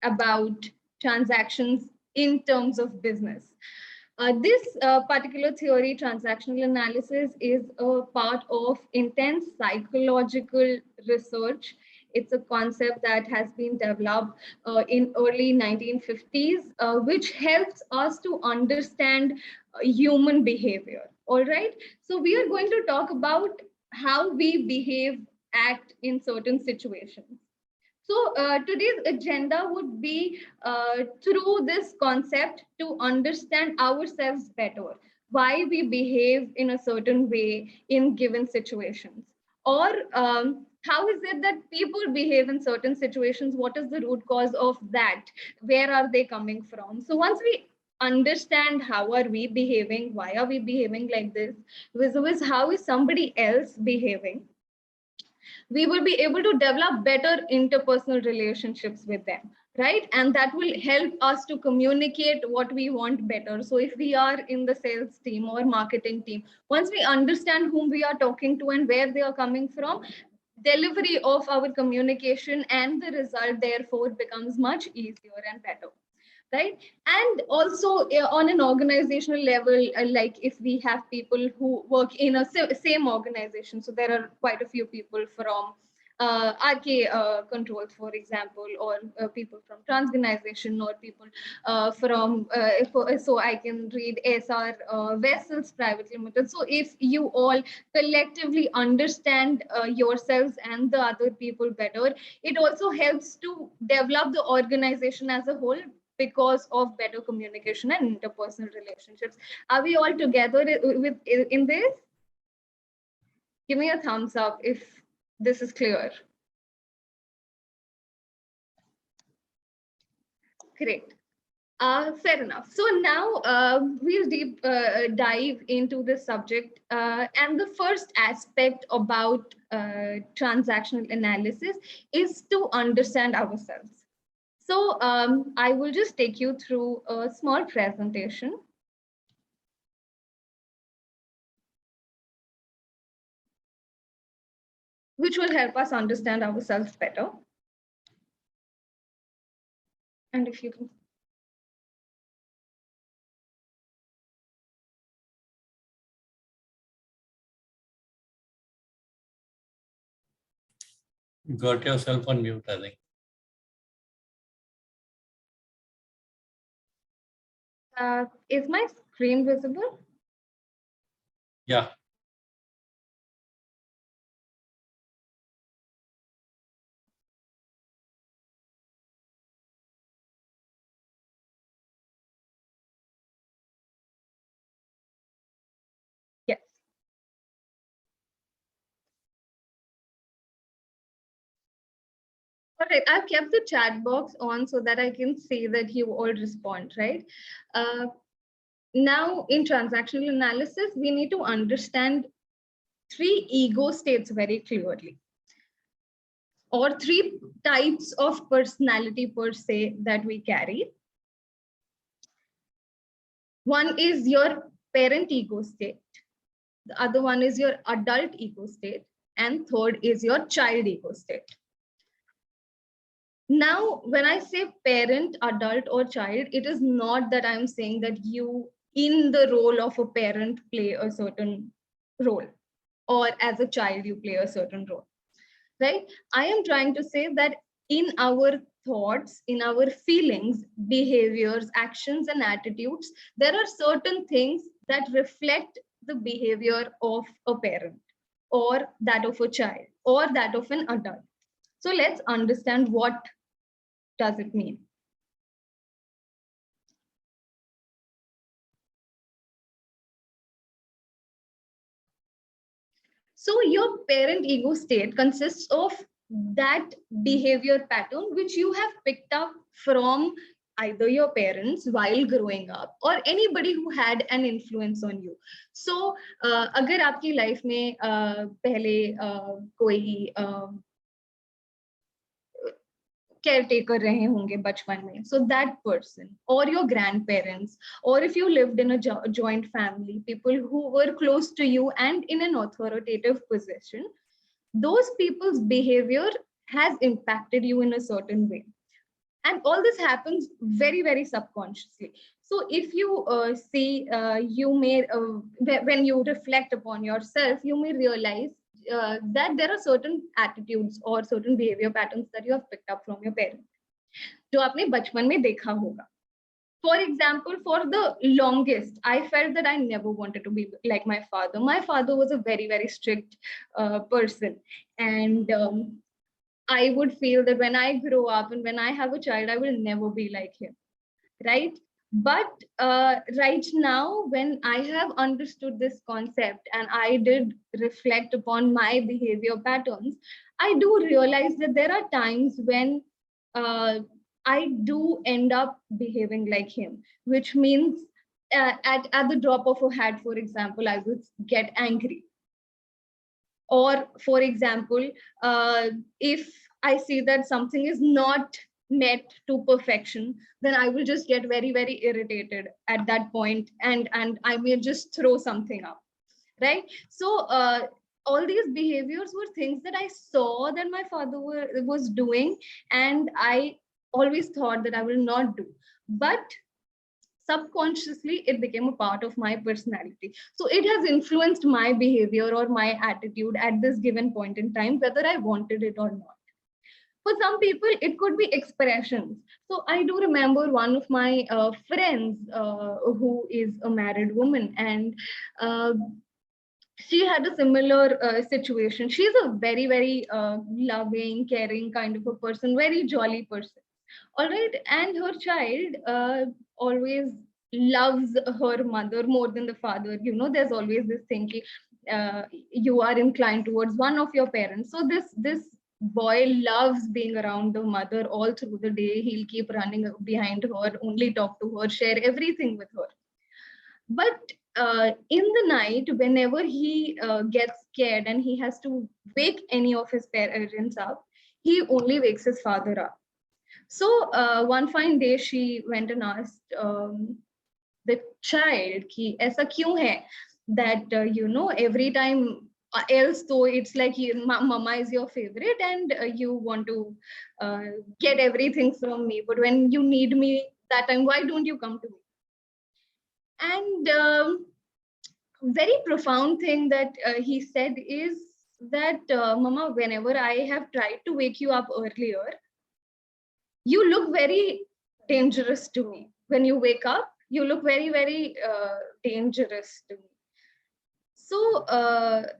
about transactions in terms of business. This particular theory, transactional analysis, is a part of intense psychological research. It's a concept that has been developed in early 1950s, which helps us to understand human behavior. All right. So we are going to talk about how we behave, act in certain situations. So today's agenda would be through this concept to understand ourselves better, why we behave in a certain way in given situations, or how is it that people behave in certain situations? What is the root cause of that? Where are they coming from? So once we understand how are we behaving, why are we behaving like this, vis-a-vis how is somebody else behaving, we will be able to develop better interpersonal relationships with them, right? And that will help us to communicate what we want better. So if we are in the sales team or marketing team, once we understand whom we are talking to and where they are coming from, delivery of our communication and the result therefore becomes much easier and better, right? And also on an organizational level, like if we have people who work in a same organization, so there are quite a few people from RK controls, for example, or people from transorganization, or people from, so I can read SR Vessels Private Limited. So if you all collectively understand yourselves and the other people better, it also helps to develop the organization as a whole because of better communication and interpersonal relationships. Are we all together in this? Give me a thumbs up if this is clear. Great. Fair enough. So now we'll deep dive into this subject. And the first aspect about transactional analysis is to understand ourselves. So I will just take you through a small presentation. Which will help us understand ourselves better. And if you can. Got yourself on mute, I think. Is my screen visible? Yeah. Yes. All right, I've kept the chat box on so that I can see that you all respond, right? Now, in transactional analysis, we need to understand three ego states very clearly, or three types of personality per se that we carry. One is your parent ego state. The other one is your adult ego state. And third is your child ego state. Now, when I say parent, adult, or child, it is not that I'm saying that you, in the role of a parent, play a certain role, or as a child, you play a certain role, right? I am trying to say that in our thoughts, in our feelings, behaviors, actions, and attitudes, there are certain things that reflect the behavior of a parent, or that of a child, or that of an adult. So let's understand what does it mean. So your parent ego state consists of that behavior pattern which you have picked up from either your parents while growing up or anybody who had an influence on you. So अगर आपकी life में पहले कोई caretaker रहे होंगे बचपन में, so that person, or your grandparents, or if you lived in a joint family, people who were close to you and in an authoritative position, those people's behavior has impacted you in a certain way. And all this happens very, very subconsciously. So if you see, you may, when you reflect upon yourself, you may realize that there are certain attitudes or certain behavior patterns that you have picked up from your parents, जो आपने बचपन में देखा होगा. For example, for the longest, I felt that I never wanted to be like my father. My father was a very, very strict person. And I would feel that when I grow up and when I have a child, I will never be like him, right? But right now, when I have understood this concept and I did reflect upon my behavior patterns, I do realize that there are times when I do end up behaving like him, which means at the drop of a hat, for example, I would get angry. Or, for example, if I see that something is not met to perfection, then I will just get very, very irritated at that point, and I may just throw something up, right? So all these behaviors were things that I saw that my father was doing, and I always thought that I will not do. But subconsciously it became a part of my personality, so it has influenced my behavior or my attitude at this given point in time, whether I wanted it or not. For some people it could be expressions. So I do remember one of my friends who is a married woman, and uh, she had a similar situation. She's a very, very loving, caring kind of a person, very jolly person. All right. And her child always loves her mother more than the father. You know, there's always this thing, you are inclined towards one of your parents. So this boy loves being around the mother all through the day. He'll keep running behind her, only talk to her, share everything with her. But in the night, whenever he gets scared and he has to wake any of his parents up, he only wakes his father up. So one fine day, she went and asked the child, "Ki aisa kyun hai? That every time else though it's like mama is your favorite and you want to get everything from me, but when you need me that time, why don't you come to me?" And very profound thing that he said is that, "Mama, whenever I have tried to wake you up earlier, you look very dangerous to me. When you wake up, you look very, very dangerous to me." So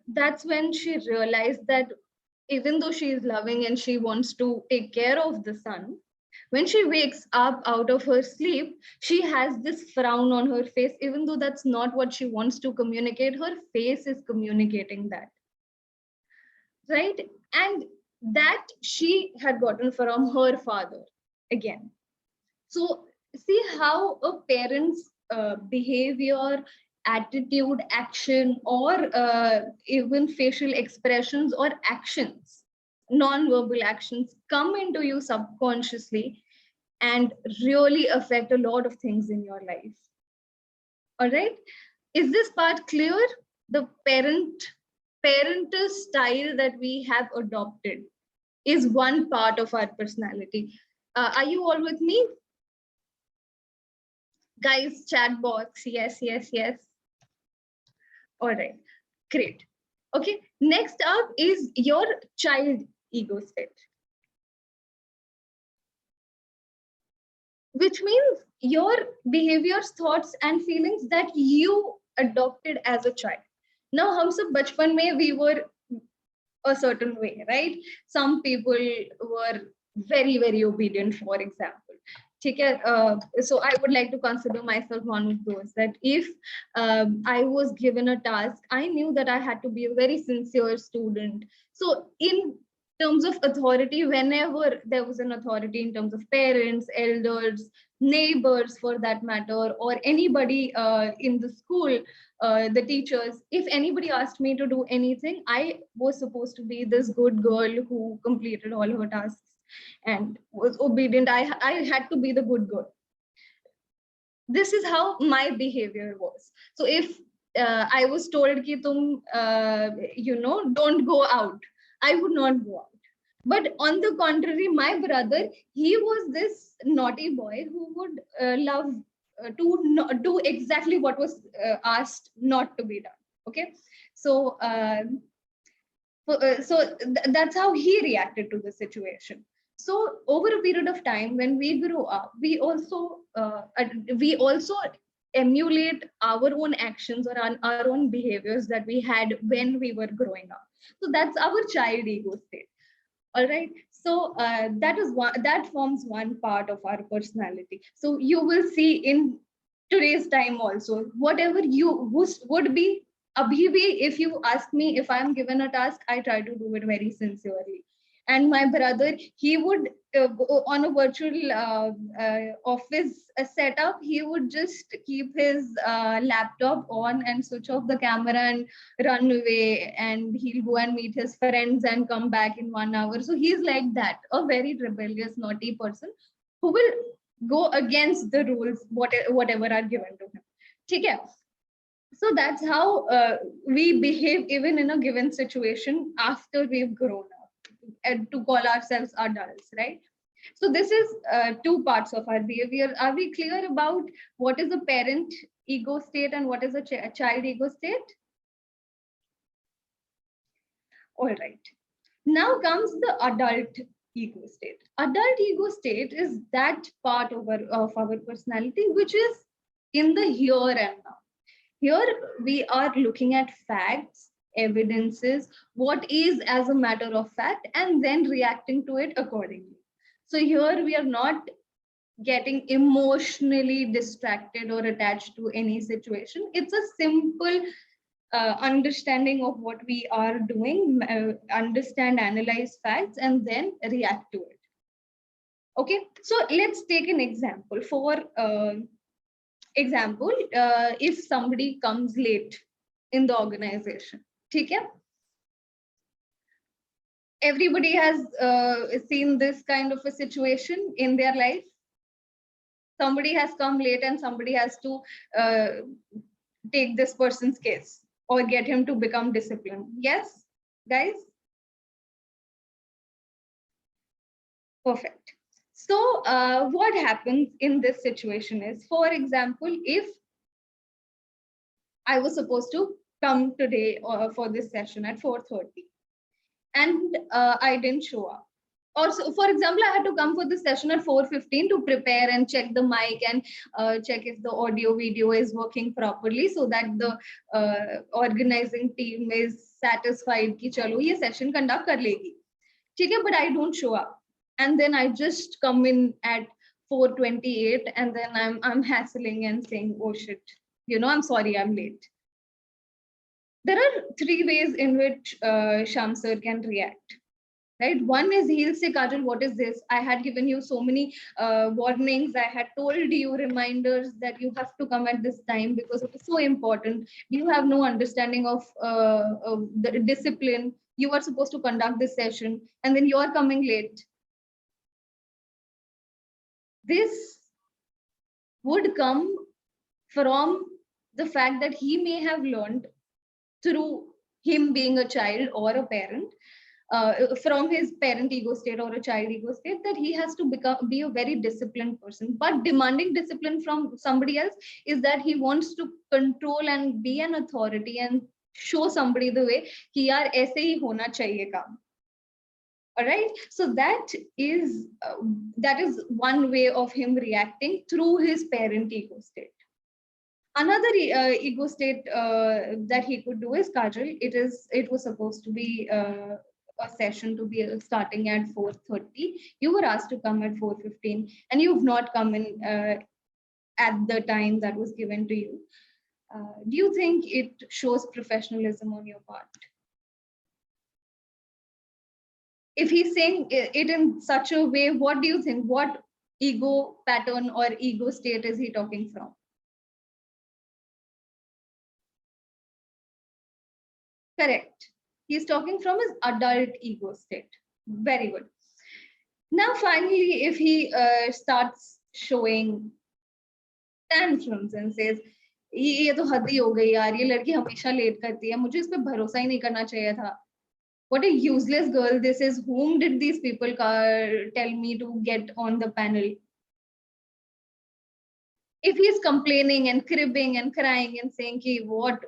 that's when she realized that even though she is loving and she wants to take care of the son, when she wakes up out of her sleep, she has this frown on her face, even though that's not what she wants to communicate. Her face is communicating that, right? And that she had gotten from her father again. So see how a parent's behavior, attitude, action, or even facial expressions or actions, non-verbal actions, come into you subconsciously and really affect a lot of things in your life. All right. Is this part clear? The parental style that we have adopted is one part of our personality. Are you all with me? Guys, chat box. Yes, yes, yes. All right. Great. Okay. Next up is your child ego state, which means your behaviors, thoughts, and feelings that you adopted as a child. Now, hum sab bachpan mein we were a certain way, right? Some people were very, very obedient, for example. So I would like to consider myself one of those, that if I was given a task, I knew that I had to be a very sincere student. So in terms of authority, whenever there was an authority in terms of parents, elders, neighbors for that matter, or anybody in the school, the teachers, if anybody asked me to do anything, I was supposed to be this good girl who completed all her tasks and was obedient. I had to be the good girl. This is how my behavior was. So if I was told ki tum don't go out, I would not go out. But on the contrary, my brother, he was this naughty boy who would love to do exactly what was asked not to be done. Okay, so that's how he reacted to the situation. So over a period of time, when we grow up, we also emulate our own actions or our own behaviors that we had when we were growing up. So that's our child ego state. All right, so that forms one part of our personality. So you will see in today's time also, whatever you would be abhi bhi, if you ask me, if I am given a task, I try to do it very sincerely. And my brother, he would go on a virtual office setup, he would just keep his laptop on and switch off the camera and run away, and he'll go and meet his friends and come back in 1 hour. So he's like that, a very rebellious, naughty person who will go against the rules, whatever are given to him. Okay? So that's how we behave even in a given situation after we've grown up, and to call ourselves adults, right? So this is two parts of our behavior. Are we clear about what is a parent ego state and what is a child ego state? All right. Now comes the adult ego state. Adult ego state is that part of our personality which is in the here and now. Here we are looking at facts, evidences, what is as a matter of fact, and then reacting to it accordingly. So here we are not getting emotionally distracted or attached to any situation. It's a simple understanding of what we are doing, understand, analyze facts, and then react to it. Okay, so let's take an example. For example, if somebody comes late in the organization, okay? Everybody has seen this kind of a situation in their life. Somebody has come late and somebody has to take this person's case or get him to become disciplined. Yes, guys? Perfect. So what happens in this situation is, for example, if I was supposed to come today for this session at 4:30 and I didn't show up. Or so, for example, I had to come for this session at 4:15 to prepare and check the mic and check if the audio video is working properly, so that the organizing team is satisfied कि चलो ये session conduct कर लेगी. ठीक है, but I don't show up, and then I just come in at 4:28, and then I'm hassling and saying, oh shit, I'm sorry, I'm late. There are three ways in which Sham sir can react. Right? One is he'll say, Kajal, what is this? I had given you so many warnings. I had told you reminders that you have to come at this time because it is so important. You have no understanding of the discipline. You are supposed to conduct this session and then you are coming late. This would come from the fact that he may have learned through him being a child or a parent, from his parent ego state or a child ego state, that he has to be a very disciplined person. But demanding discipline from somebody else is that he wants to control and be an authority and show somebody the way कि यार ऐसे ही होना चाहिए काम. All right, so that is one way of him reacting through his parent ego state. Another ego state that he could do is, Kajal, it was supposed to be a session to be starting at 4:30. You were asked to come at 4:15 and you've not come in at the time that was given to you. Do you think it shows professionalism on your part? If he's saying it in such a way, what do you think? What ego pattern or ego state is he talking from? Correct. He's talking from his adult ego state. Very good. Now, finally, if he starts showing tantrums and says, ये तो हद ही हो गई यार, ये लड़की हमेशा late करती है, मुझे इस पे भरोसा ही नहीं करना चाहिए था. What a useless girl this is. Whom did these people tell me to get on the panel? if he's complaining and cribbing and crying and saying ki what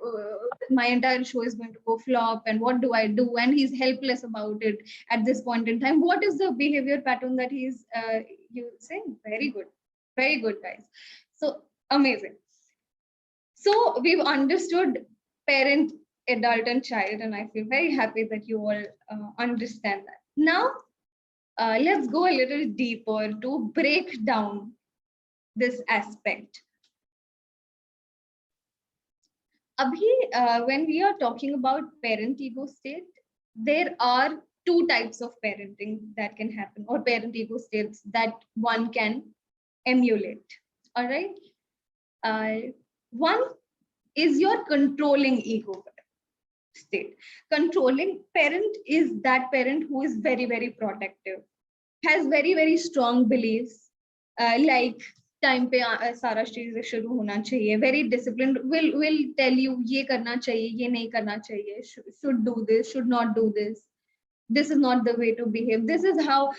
my entire show is going to go flop and what do I do, and he's helpless about it at this point in time, what is the behavior pattern that he's using? Very good guys. So amazing. So we've understood parent, adult and child, and I feel very happy that you all understand that. Now let's go a little deeper to break down this aspect. Abhi, when we are talking about parent ego state, there are two types of parenting that can happen, or parent ego states that one can emulate. All right. One is your controlling ego state. Controlling parent is that parent who is very, very protective, has very, very strong beliefs, like time पे सारा चीजें शुरू होना चाहिए, very disciplined, will tell you ये करना चाहिए, ये नहीं करना चाहिए, should do this, should not do this is not the way to behave, this is how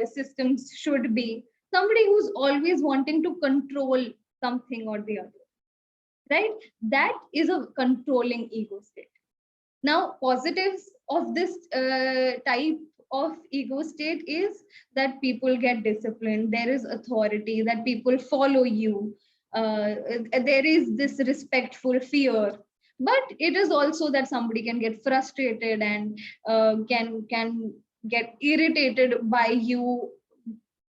systems should be. Somebody who's always wanting to control something or the other, right? That is a controlling ego state. Now positives of this type of ego state is that people get disciplined, there is authority, that people follow you, there is this respectful fear. But it is also that somebody can get frustrated and can get irritated by you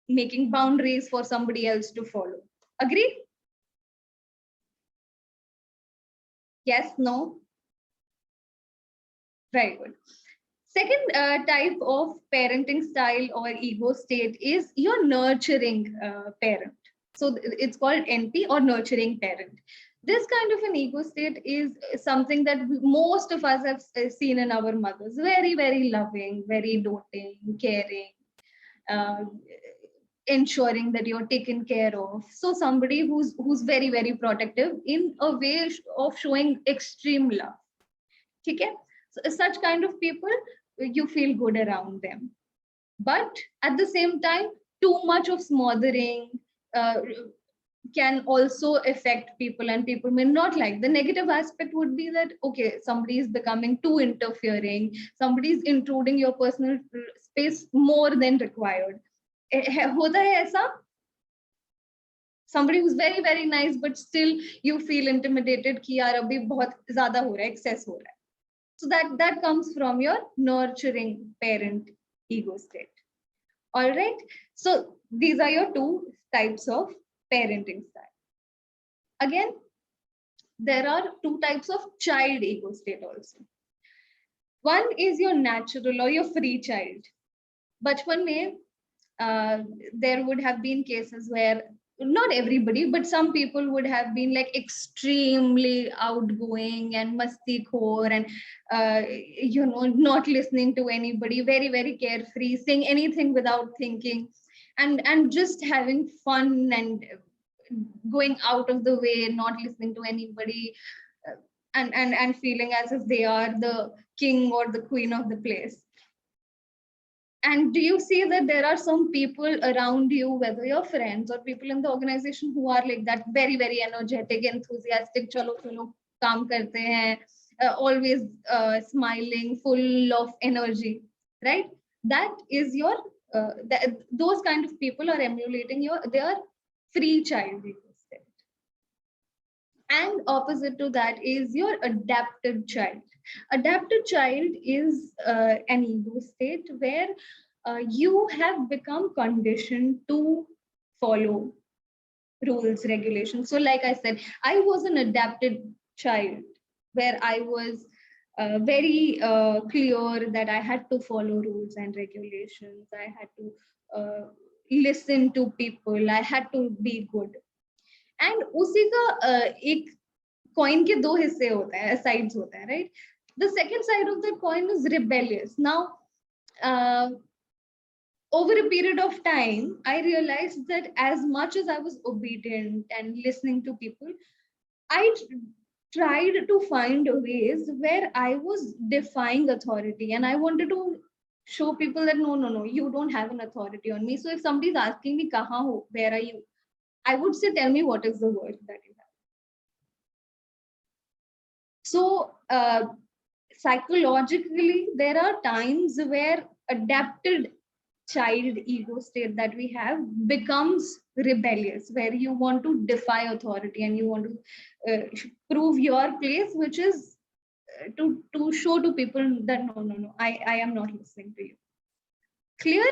making boundaries for somebody else to follow. Agree? Yes, no? Very good. Second type of parenting style or ego state is your nurturing parent. So it's called NP, or nurturing parent. This kind of an ego state is something that most of us have seen in our mothers. Very, very loving, very doting, caring, ensuring that you're taken care of. So somebody who's very, very protective in a way of showing extreme love. Okay? So such kind of people, you feel good around them. But at the same time, too much of smothering can also affect people, and people may not like. The negative aspect would be that, okay, somebody is becoming too interfering, somebody is intruding your personal space more than required. Hota hai aisa? Somebody who's very, very nice, but still you feel intimidated ki yaar abhi bahut zyada ho raha hai, excess ho raha hai. So that comes from your nurturing parent ego state. All right. So these are your two types of parenting style. Again, there are two types of child ego state also. One is your natural or your free child. Bachpan mein, there would have been cases where not everybody, but some people would have been like extremely outgoing and masti-khor and not listening to anybody, very, very carefree, saying anything without thinking, and just having fun and going out of the way, not listening to anybody, and feeling as if they are the king or the queen of the place. And do you see that there are some people around you, whether your friends or people in the organization, who are like that, very, very energetic, enthusiastic, chalo, chalo, kaam karte hain, always smiling, full of energy, right? That is your, those kind of people are emulating their free child ego state. And opposite to that is your adapted child. Adapted child is an ego state where you have become conditioned to follow rules, regulations. So like I said, I was an adapted child where I was very clear that I had to follow rules and regulations. I had to listen to people. I had to be good. And उसी का एक coin के दो हिस्से होते हैं, sides होते हैं, right? The second side of the coin is rebellious. Now, over a period of time, I realized that as much as I was obedient and listening to people, I tried to find ways where I was defying authority, and I wanted to show people that no, you don't have an authority on me. So if somebody is asking me, kahan ho, where are you? I would say, tell me what is the word that you have. So psychologically, there are times where adapted child ego state that we have becomes rebellious, where you want to defy authority and you want to prove your place, which is to show to people that no, I am not listening to you. Clear?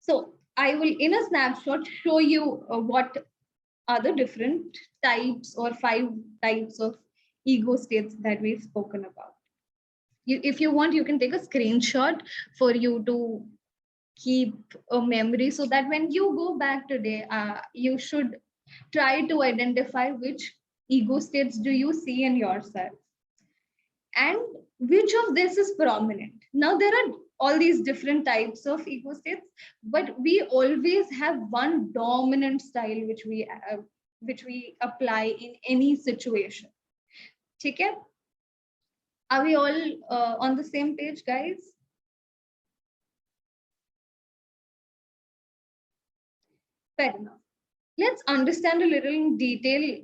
So I will, in a snapshot, show you what are the different types or 5 types of ego states that we've spoken about. If you want, you can take a screenshot for you to keep a memory, so that when you go back today, you should try to identify which ego states do you see in yourself and which of this is prominent. Now, there are all these different types of ego states, but we always have one dominant style which we apply in any situation. Okay? Are we all on the same page, guys? Fair enough. Let's understand a little in detail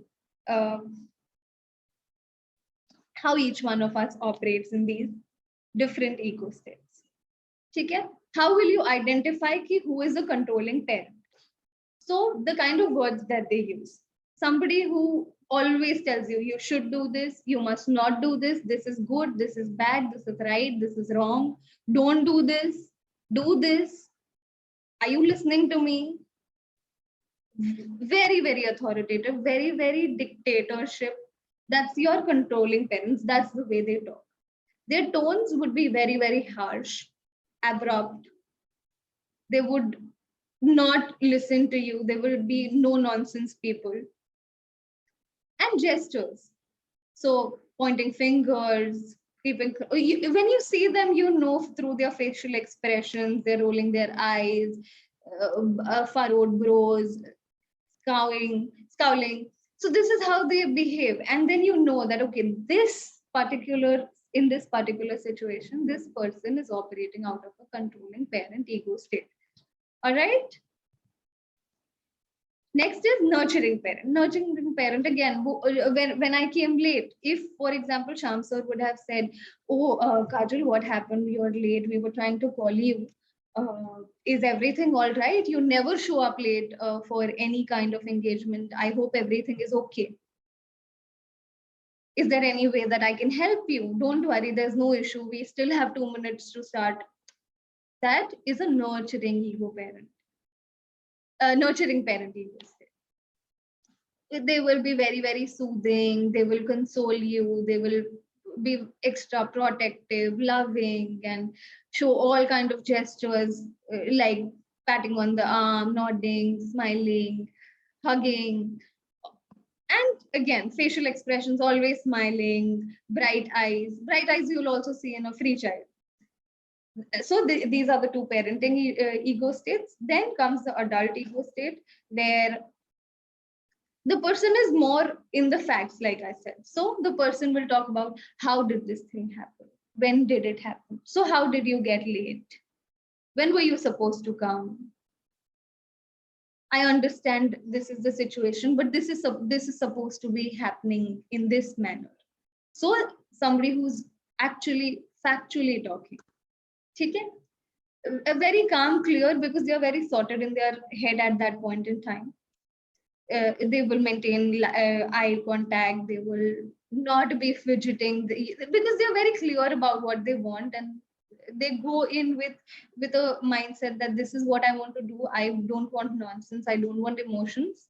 how each one of us operates in these different ego states. Okay? How will you identify who is a controlling parent? So the kind of words that they use. Somebody who always tells you, you should do this, you must not do this, this is good, this is bad, this is right, this is wrong, don't do this, do this. Are you listening to me? Very, very authoritative, very, very dictatorship. That's your controlling parents. That's the way they talk. Their tones would be very, very harsh, abrupt. They would not listen to you. They will be no nonsense people. And gestures. So pointing fingers, keeping, when you see them, you know through their facial expressions, they're rolling their eyes, furrowed brows, scowling. So this is how they behave. And then you know that, okay, in this particular situation, this person is operating out of a controlling parent ego state. All right. Next is nurturing parent. Nurturing parent, again, when I came late, if, for example, Sham sir would have said, oh, Kajal, what happened? You're late. We were trying to call you. Is everything all right? You never show up late for any kind of engagement. I hope everything is okay. Is there any way that I can help you? Don't worry, there's no issue. We still have 2 minutes to start. That is a nurturing ego parent. Nurturing parent ego state. They will be very, very soothing. They will console you. They will be extra protective, loving, and show all kind of gestures like patting on the arm, nodding, smiling, hugging. And again, facial expressions, always smiling, bright eyes. Bright eyes you'll also see in a free child. So these are the 2 parenting ego states. Then comes the adult ego state, where the person is more in the facts, like I said. So the person will talk about, how did this thing happen? When did it happen? So how did you get late? When were you supposed to come? I understand this is the situation, but this is supposed to be happening in this manner. So somebody who's actually factually talking. Okay? Very calm, clear, because they are very sorted in their head at that point in time. They will maintain eye contact. They will not be fidgeting because they are very clear about what they want, and they go in with a mindset that this is what I want to do. I don't want nonsense. I don't want emotions.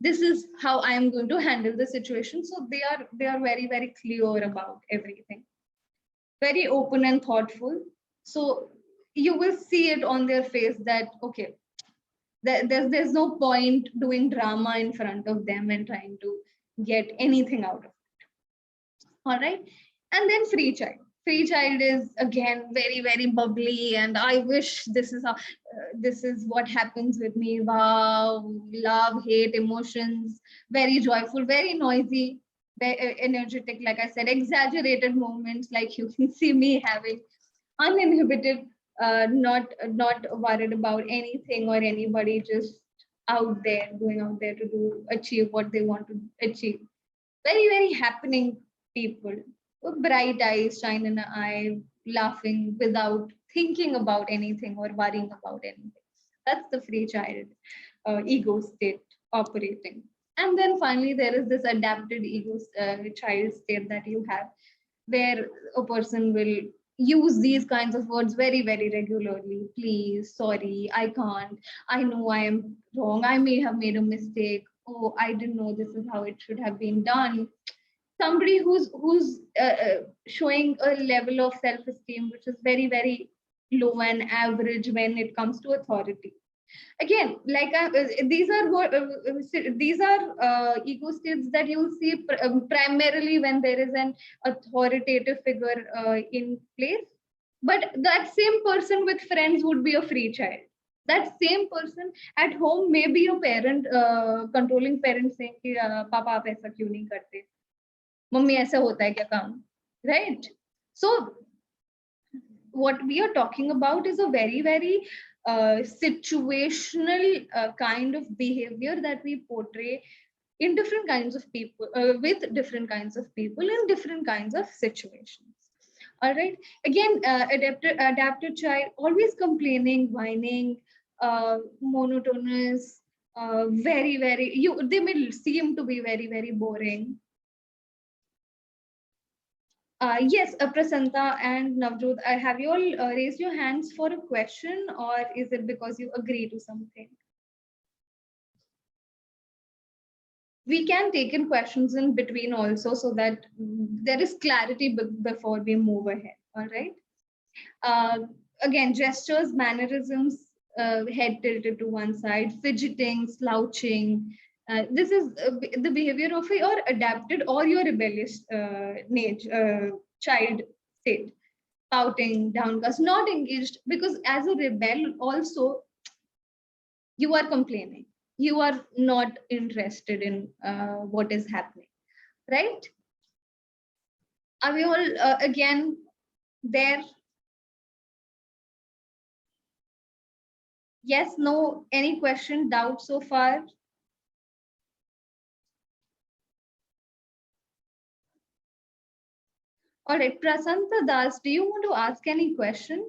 This is how I am going to handle the situation. So they are very, very clear about everything. Very open and thoughtful. So you will see it on their face that, okay, there's no point doing drama in front of them and trying to get anything out of it. All right. And then free child. Free child is again very, very bubbly, and I wish this is how this is what happens with me. Wow, love, hate, emotions, very joyful, very noisy, very energetic, like I said, exaggerated moments like you can see me having, uninhibited not worried about anything or anybody, just out there, going out there to do achieve what they want to achieve. Very, very happening people with bright eyes, shine in the eye, laughing without thinking about anything or worrying about anything. That's the free child ego state operating. And then finally, there is this adapted ego child state that you have, where a person will use these kinds of words very, very regularly. Please, sorry, I can't. I know I am wrong. I may have made a mistake. Oh, I didn't know this is how it should have been done. Somebody who's showing a level of self-esteem which is very, very low and average when it comes to authority. Again, like these are what these are ego states that you'll see primarily when there is an authoritative figure in place. But that same person with friends would be a free child. That same person at home may be a parent, controlling parent, saying कि पापा आप ऐसा क्यों नहीं करते, mummy ऐसा होता है क्या काम, right? So what we are talking about is a very, very situational kind of behavior that we portray in different kinds of people, with different kinds of people in different kinds of situations. All right. Again, adapted child, always complaining, whining, monotonous, very, very, they may seem to be very, very boring. Yes, Prasanta and Navjot, have you all raised your hands for a question, or is it because you agree to something? We can take in questions in between also, so that there is clarity before we move ahead. All right. Again, gestures, mannerisms, head tilted to one side, fidgeting, slouching. This is the behavior of your adapted or your rebellious child state. Pouting, downcast, not engaged, because as a rebel also, you are complaining. You are not interested in what is happening, right? Are we all again there? Yes, no, any question, doubt so far? All right, Prasanta Das, do you want to ask any question?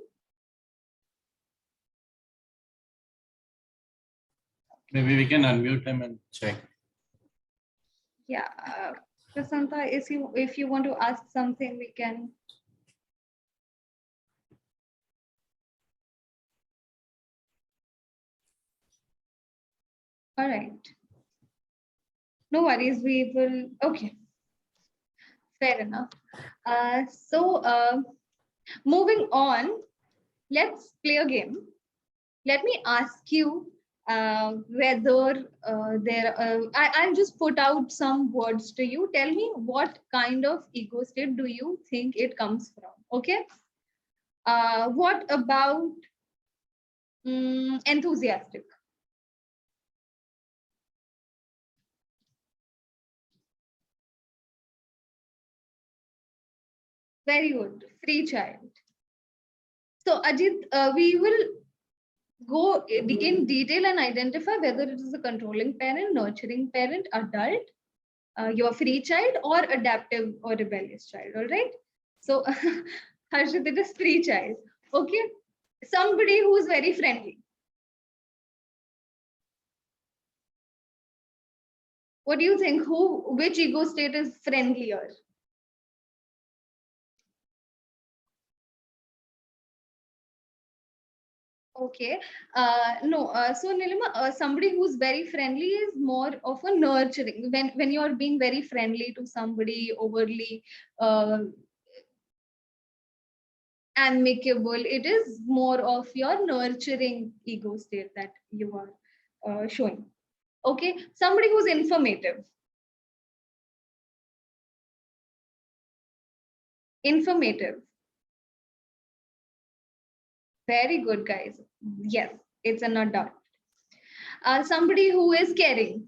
Maybe we can unmute him and check. Yeah, Prasanta, if you want to ask something, we can. All right. No worries, we will. Okay. Fair enough. So moving on, let's play a game. Let me ask you whether I'll just put out some words to you. Tell me what kind of ego state do you think it comes from? Okay. What about enthusiastic? Very good. Free child. So Ajit, we will go in detail and identify whether it is a controlling parent, nurturing parent, adult, your free child, or adaptive or rebellious child. All right. So Harshit, it is free child. Okay. Somebody who is very friendly. What do you think? Which ego state is friendlier? Okay. No. So Nilima, somebody who's very friendly is more of a nurturing. When you're being very friendly to somebody, overly amicable, it is more of your nurturing ego state that you are showing. Okay. Somebody who's informative. Informative. Very good, guys. Yes, it's an adult. Somebody who is caring.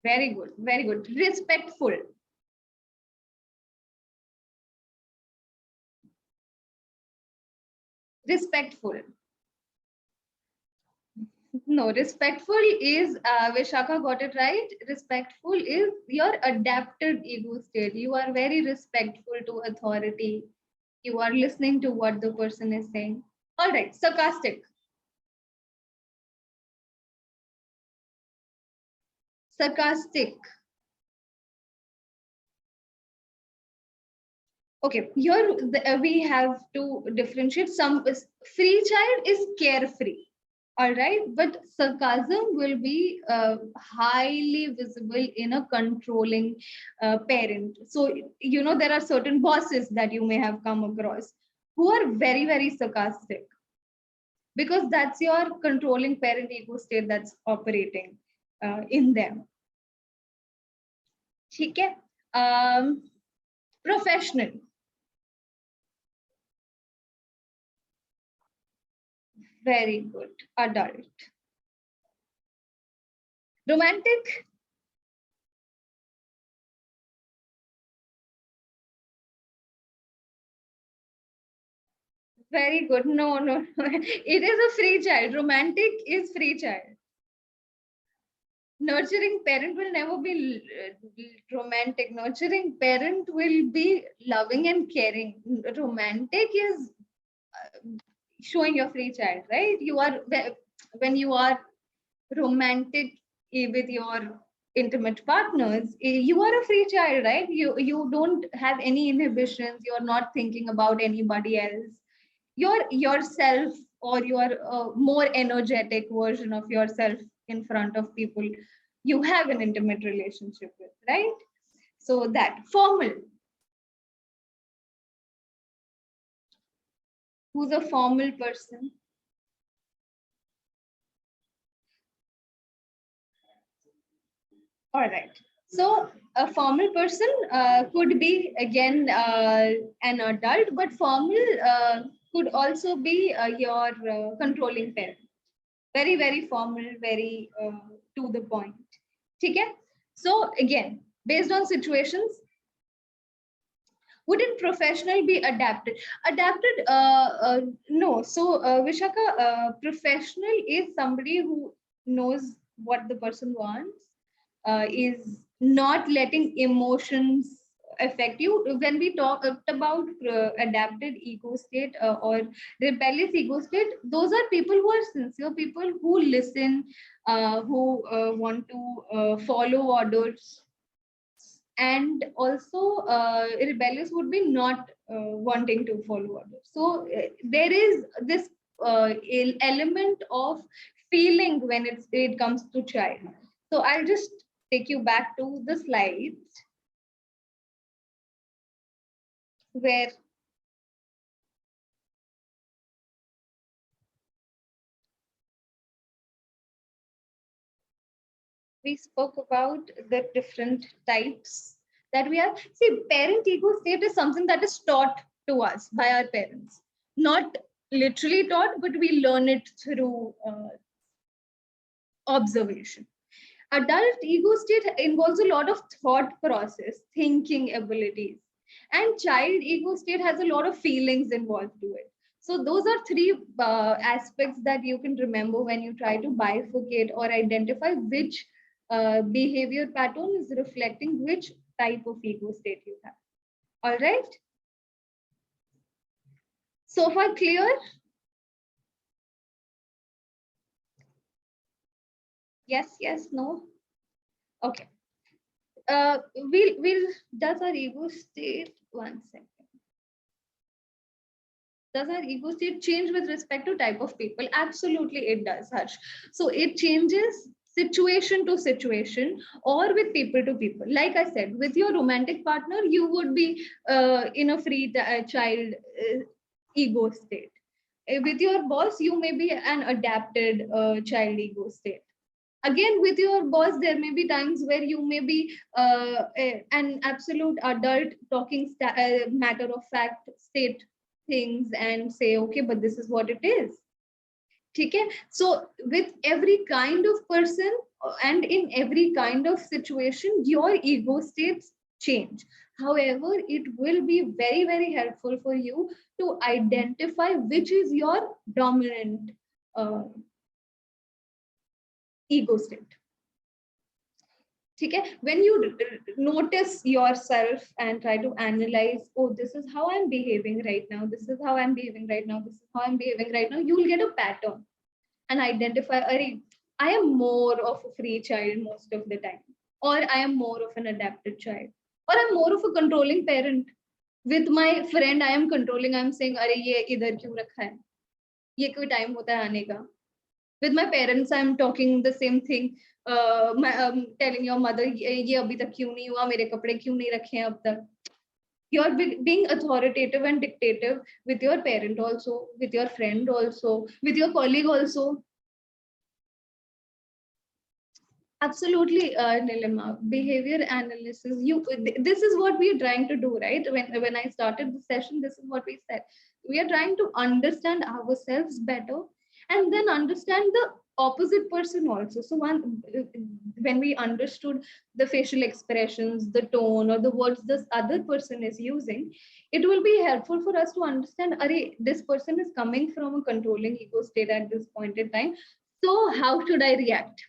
Very good, very good. Respectful. Respectful. No, respectful is, Vishakha got it right. Respectful is your adapted ego state. You are very respectful to authority. You are listening to what the person is saying. All right, sarcastic. Sarcastic. Okay, here we have to differentiate. Some free child is carefree. All right, but sarcasm will be highly visible in a controlling parent. So, there are certain bosses that you may have come across who are very, very sarcastic, because that's your controlling parent ego state that's operating in them. Okay. Professional. Very good. Adult. Romantic. Very good. No, no, no. It is a free child. Romantic is free child. Nurturing parent will never be romantic. Nurturing parent will be loving and caring. Romantic is showing your free child, right? You are, when you are romantic with your intimate partners, you are a free child, right? You don't have any inhibitions. You're not thinking about anybody else. You're yourself, or your more energetic version of yourself in front of people you have an intimate relationship with, right? So that formal. Who's a formal person? All right. So a formal person could be again an adult, but formal could also be your controlling parent. Very, very formal, very to the point. Okay. So again, based on situations, wouldn't professional be adapted? Adapted, no. So Vishaka, professional is somebody who knows what the person wants, is not letting emotions affect you. When we talked about adapted ego state or rebellious ego state, those are people who are sincere, people who listen, who want to follow orders, and also rebellious would be not wanting to follow orders. So there is this element of feeling when it comes to child. So I'll just take you back to the slides where we spoke about the different types that we have. See, parent ego state is something that is taught to us by our parents. Not literally taught, but we learn it through observation. Adult ego state involves a lot of thought process, thinking abilities, and child ego state has a lot of feelings involved to it. So those are three aspects that you can remember when you try to bifurcate or identify which behavior pattern is reflecting which type of ego state you have. All right. So far clear? Yes, yes, no. Okay. We'll does our ego state, one second. Does our ego state change with respect to type of people? Absolutely, it does, Harsh. So it changes situation to situation or with people to people. Like I said, with your romantic partner, you would be in a free child ego state. With your boss, you may be an adapted child ego state. Again, with your boss, there may be times where you may be an absolute adult talking matter of fact state things and say, okay, but this is what it is. Okay? So with every kind of person and in every kind of situation, your ego states change. However, it will be very, very helpful for you to identify which is your dominant ego state. Okay? When you notice yourself and try to analyze, oh, this is how I'm behaving right now, this is how I'm behaving right now, this is how I'm behaving right now, you will get a pattern and identify, I am more of a free child most of the time, or I am more of an adapted child, or I'm more of a controlling parent. With my friend, I am controlling, I'm saying, अरे ये इधर क्यों रखा है, ये कोई time होता है आने का. With my parents, I'm talking the same thing. Telling your mother, ये अभी तक क्यों नहीं हुआ, मेरे कपड़े क्यों नहीं रखे हैं अब तक. You're being authoritative and dictative with your parent also, with your friend also, with your colleague also. Absolutely, Nilima. Behavior analysis. This is what we are trying to do, right? When I started the session, this is what we said. We are trying to understand ourselves better, and then understand the opposite person also. So when we understood the facial expressions, the tone, or the words this other person is using, it will be helpful for us to understand. This person is coming from a controlling ego state at this point in time. So how should I react?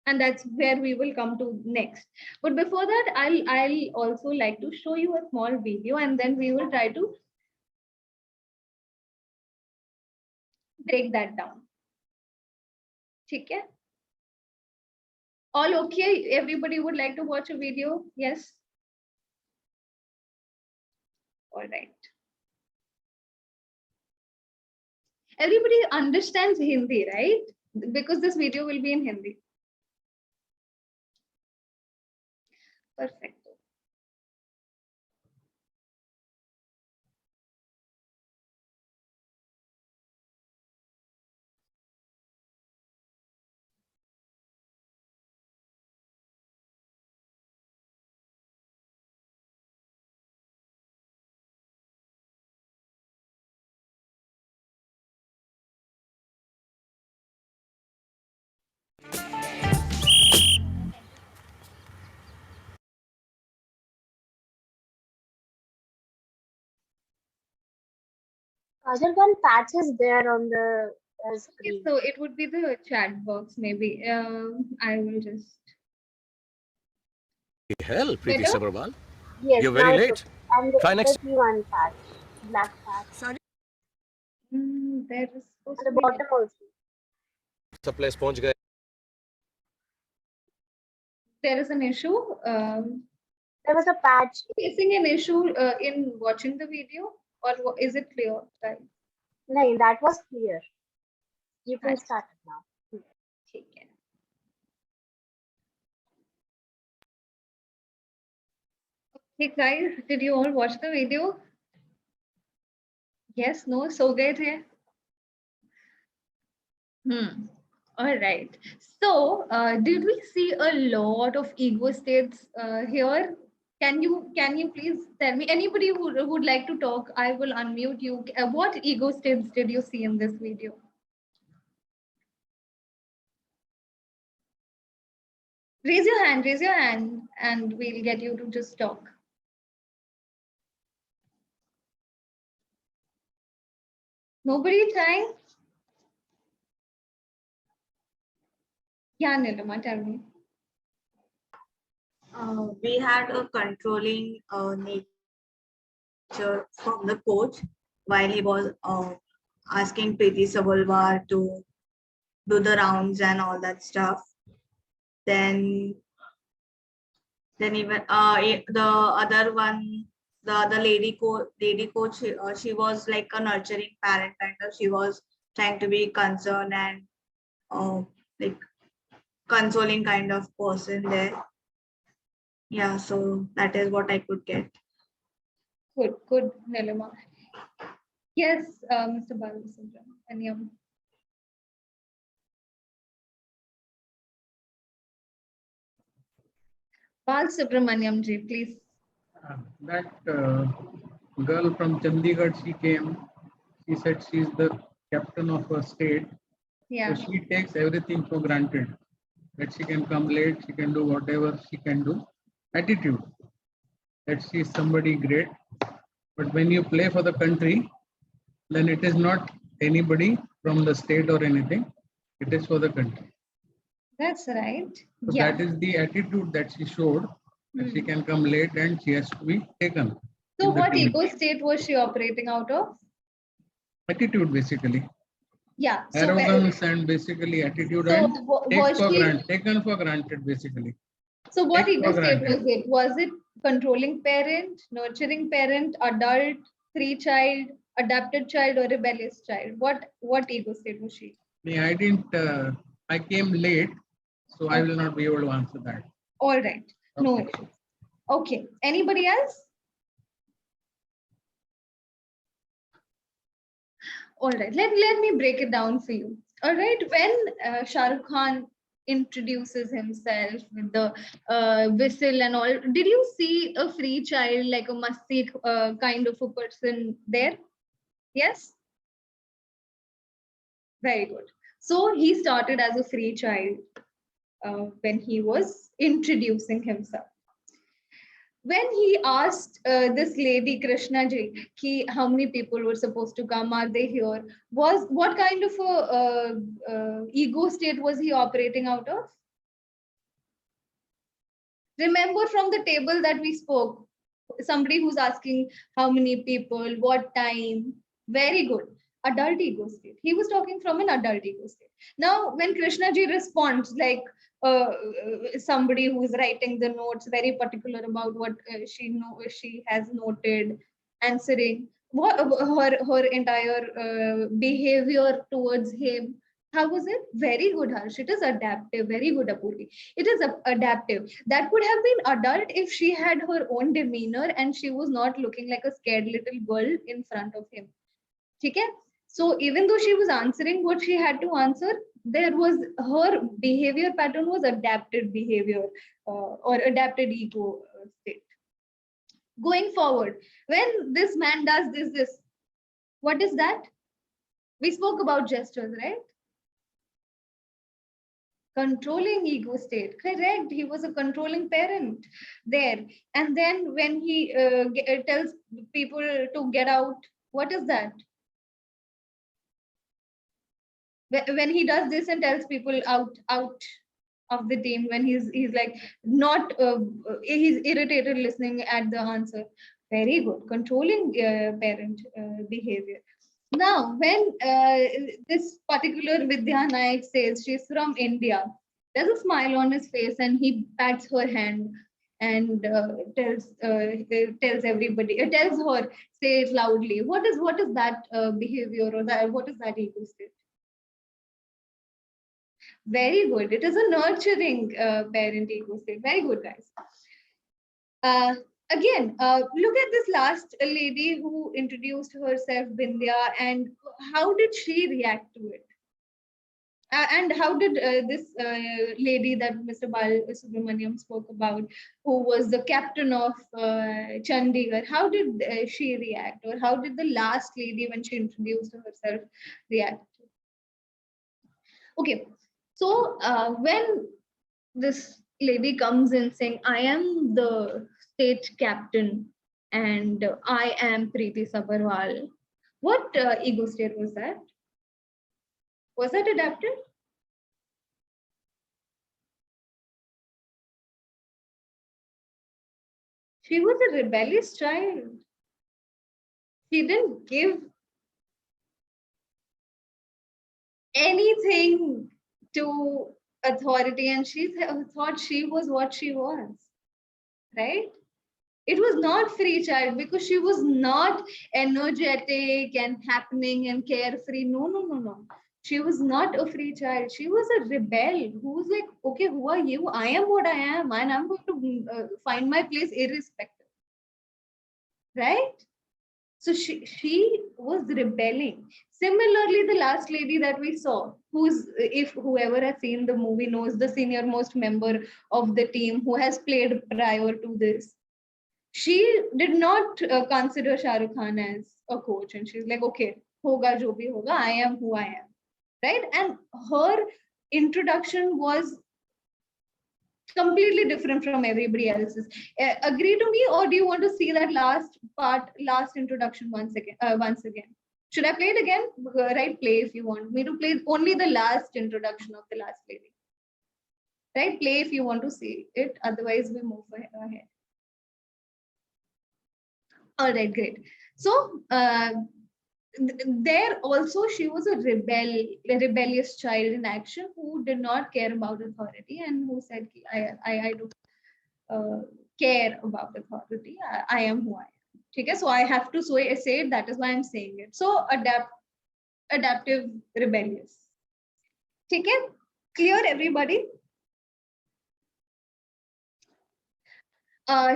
And that's where we will come to next. But before that, I'll also like to show you a small video, and then we will try to break that down. Okay? All okay? Everybody would like to watch a video? Yes? All right. Everybody understands Hindi, right? Because this video will be in Hindi. Perfect. Other one patch is there on the Okay, screen. so it would be the chat box, maybe. I will just. Hell, Preeti Better? Sabharwal. Yes, You're now very it's late. okay. And Try the next. one patch, black patch. There is supposed At to the be. bottom also. Supply sponge guy. There is an issue. There was a patch. Facing an issue in watching the video, or is it clear? Right. No, that was clear. You can Right. start it now. ठीक है. Hey guys, did you all watch the video? Yes, no, सो गए थे. All right. So, did we see a lot of ego states here? Can you please tell me? Anybody who would like to talk, I will unmute you. What ego states did you see in this video? Raise your hand, and we'll get you to just talk. Nobody trying? Yeah, Nilima, tell me. We had a controlling nature from the coach while he was asking Preeti Savalwar to do the rounds and all that stuff. Then even the other one, the other lady coach, she was like a nurturing parent kind of. She was trying to be concerned and like consoling kind of person there. Yeah, so that is what I could get. Good, Nilima. Yes, Mr. Balasubramaniam. Balasubramaniam ji, please. That girl from Chandigarh, she came. She said she's the captain of a state. Yeah. So she takes everything for granted. That she can come late, she can do whatever she can do. Attitude. that she is somebody great. But when you play for the country, then it is not anybody from the state or anything. It is for the country. That's right. So Yeah. that is the attitude that she showed. That she Hmm. can come late and she has to be taken. So in the what team. ego state was she operating out of? Attitude basically. Yeah. So, Arrogance and basically attitude so and was she? taken for granted basically. So what Take ego for state granted. was it? Was it controlling parent, nurturing parent, adult, free child, adapted child, or rebellious child? What ego state was she? I didn't. I came late, so I will not be able to answer that. All right. No Okay. issues. Okay. Anybody else? All right. Let me break it down for you. All right. When Shah Rukh Khan introduces himself with the whistle and all, did you see a free child, like a masti kind of a person there? Yes. Very good. So he started as a free child when he was introducing himself. When he asked this lady Krishna ji, ki how many people were supposed to come, are they here? Was what kind of a ego state was he operating out of? Remember from the table that we spoke, somebody who's asking how many people, what time. Very good. Adult ego state. He was talking from an adult ego state. Now, when Krishna ji responds, like somebody who's writing the notes, very particular about what she has noted, answering what her entire behavior towards him. How was it? Very good, Harsh. It is adaptive. Very good, Apurvi. It is adaptive. That could have been adult if she had her own demeanor and she was not looking like a scared little girl in front of him. Okay? So even though she was answering what she had to answer, there was her behavior pattern was adapted behavior or adapted ego state. Going forward, when this man does this, what is that? We spoke about gestures, right? Controlling ego state, correct. He was a controlling parent there. And then when he tells people to get out, what is that? When he does this and tells people out of the team, when he's like not he's irritated listening at the answer. Very good. Controlling parent behavior. Now, when this particular Vidya Naik says she's from India, there's a smile on his face and he pats her hand and tells everybody, tells her, say it loudly. What is that behavior or that what is that ego state? Very good. It is a nurturing parent ego state. Very good, guys. Uh, Again, look at this last lady who introduced herself, Bindya, and how did she react to it? And how did this lady that Mr. Bal Subramaniam spoke about, who was the captain of Chandigarh, how did she react? Or how did the last lady, when she introduced herself, react? Okay, so when this lady comes in saying, I am the state captain and I am Preeti Sabarwal, what ego state was that? Was that adapted? She was a rebellious child. She didn't give anything to authority and she thought she was what she was, right? It was not free child because she was not energetic and happening and carefree. No, no, no, no. She was not a free child. She was a rebel who was like, okay, who are you? I am what I am, and I'm going to find my place irrespective. Right? So she was rebelling. Similarly, the last lady that we saw, who's, if whoever has seen the movie knows, the senior most member of the team who has played prior to this, she did not consider Shah Rukh Khan as a coach, and she's like, okay, hoga jo bhi hoga, I am who I am, right? And her introduction was completely different from everybody else's. Agree to me, or do you want to see that last part, last introduction once again? Should I play it again? Right, play if you want me to play only the last introduction of the last lady. Right, play if you want to see it. Otherwise, we move ahead. All right, great. So there also she was a rebellious child in action who did not care about authority and who said, I don't care about authority. I am who I am. Okay, so I have to say it. That is why I'm saying it. So adaptive, rebellious. Okay, clear everybody?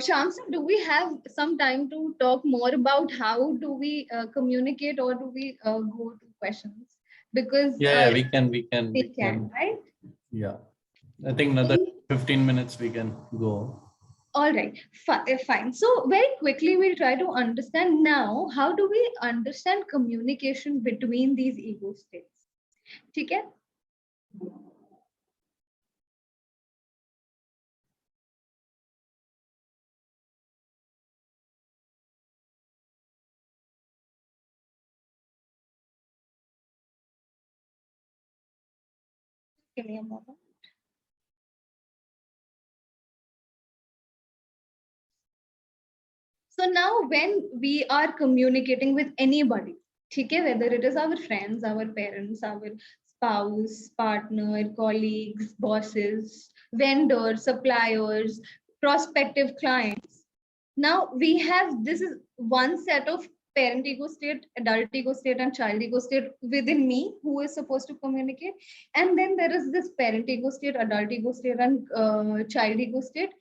Sham sir, do we have some time to talk more about how do we communicate, or do we go to questions? Because Yeah, we can. we can, right? Yeah. I think another 15 minutes we can go. All right, fine. So very quickly, we'll try to understand now, how do we understand communication between these ego states? Okay? Give me a moment. So now when we are communicating with anybody, okay, whether it is our friends, our parents, our spouse, partner, colleagues, bosses, vendors, suppliers, prospective clients, now we have, this is one set of parent ego state, adult ego state, and child ego state within me who is supposed to communicate. And then there is this parent ego state, adult ego state, and child ego state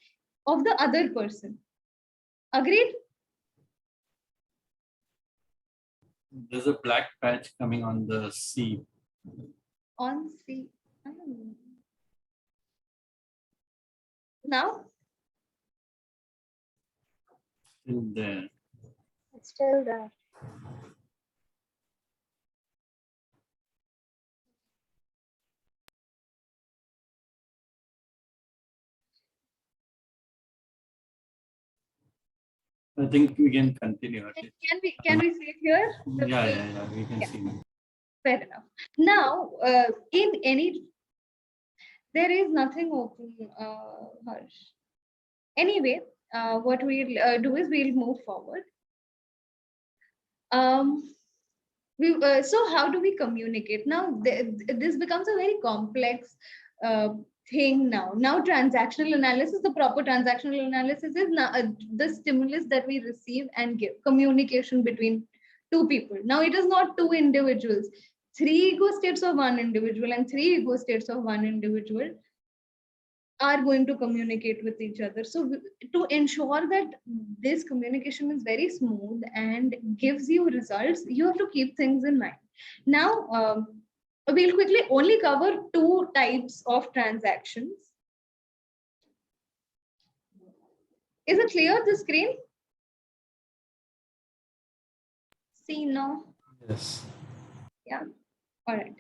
of the other person. Agreed? There's a black patch coming on the C. On C. Now? In there. It's still there. I think we can continue. Can we see it here? Yeah. We can see. Fair enough. Now, in any, there is nothing open, Harsh. Anyway, what we'll do is we'll move forward. So how do we communicate? Now, this becomes a very complex thing now. Now, transactional analysis, the proper transactional analysis is now, the stimulus that we receive and give, communication between two people. Now, it is not two individuals. 3 ego states of one individual and 3 ego states of one individual are going to communicate with each other. So to ensure that this communication is very smooth and gives you results, you have to keep things in mind. Now, we'll quickly only cover 2 types of transactions. Is it clear, the screen? See now? Yes. Yeah. All right.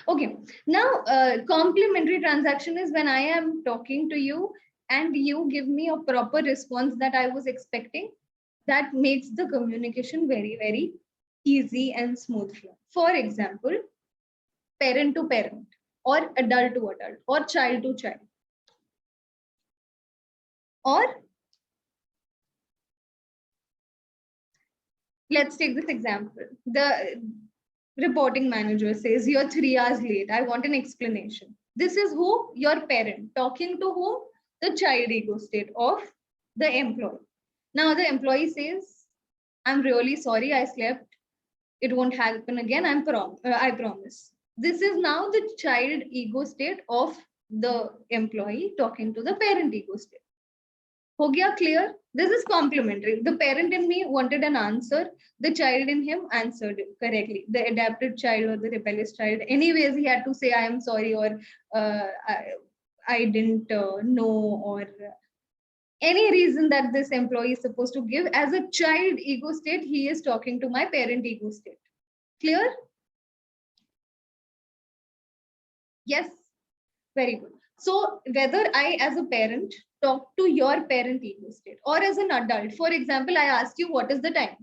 Okay. Now, complementary transaction is when I am talking to you and you give me a proper response that I was expecting. That makes the communication very, very easy and smooth flow. For example, parent to parent, or adult to adult, or child to child. Or let's take this example. The reporting manager says, you're 3 hours late. I want an explanation. This is who? Your parent. Talking to whom? The child ego state of the employee. Now the employee says, I'm really sorry, I slept. It won't happen again. I promise. This is now the child ego state of the employee talking to the parent ego state. Ho gaya clear? This is complementary. The parent in me wanted an answer. The child in him answered it correctly. The adapted child or the rebellious child. Anyways, he had to say, I am sorry, or I didn't know, or any reason that this employee is supposed to give. As a child ego state, he is talking to my parent ego state. Clear? Yes. Very good. So whether I as a parent talk to your parent ego state or as an adult, for example, I asked you what is the time